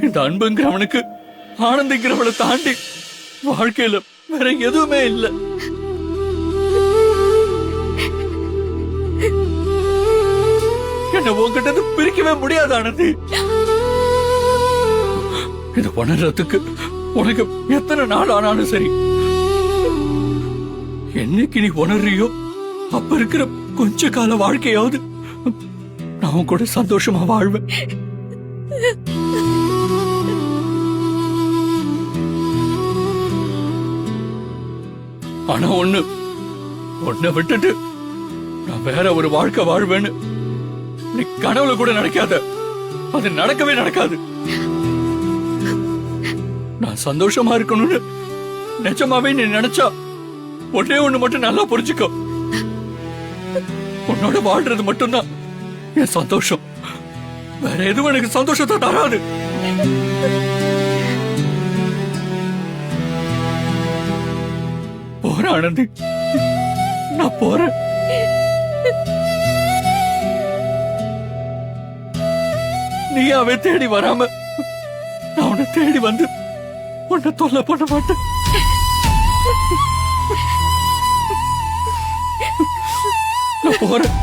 இந்த அன்புங்கிறவனுக்கு ஆனந்திங்கிறவளை தாண்டி வாழ்க்கையில வேற எதுவுமே இல்லை. என்ன உன்கிட்ட பிரிக்கவே முடியாது ஆனந்தி. இது உணர்றதுக்கு உனக்கு எத்தனை நாள் ஆனாலும் சரி, என்னைக்கு நீ உணர்றியோ அப்ப இருக்கிற கொஞ்ச கால வாழ்க்கையாவது நான் கூட சந்தோஷமா வாழ்வேன். ஆனா ஒன்ன விட்டுட்டு நான் வேற ஒரு வாழ்க்கை வாழ்வேன்னு நீ கனவுல கூட நினைக்காத. அது நடக்கவே நடக்காது. நான் சந்தோஷமா இருக்கணும்னு நிஜமாவே நீ நினைச்சா ஒன்னே ஒண்ணு மட்டும் நல்லா புரிஞ்சுக்கோ. உன்னோட வாழ்றது மட்டும்தான் என் சந்தோஷம். வேற எதுவும் எனக்கு சந்தோஷத்தை தராது. போறேன் ஆனந்தி, நான் போறேன். நீயாவே தேடி வராம நான் உன்னை தேடி வந்து உன்னை தொல்லை பண்ண மாட்டேன். நான் போறேன்.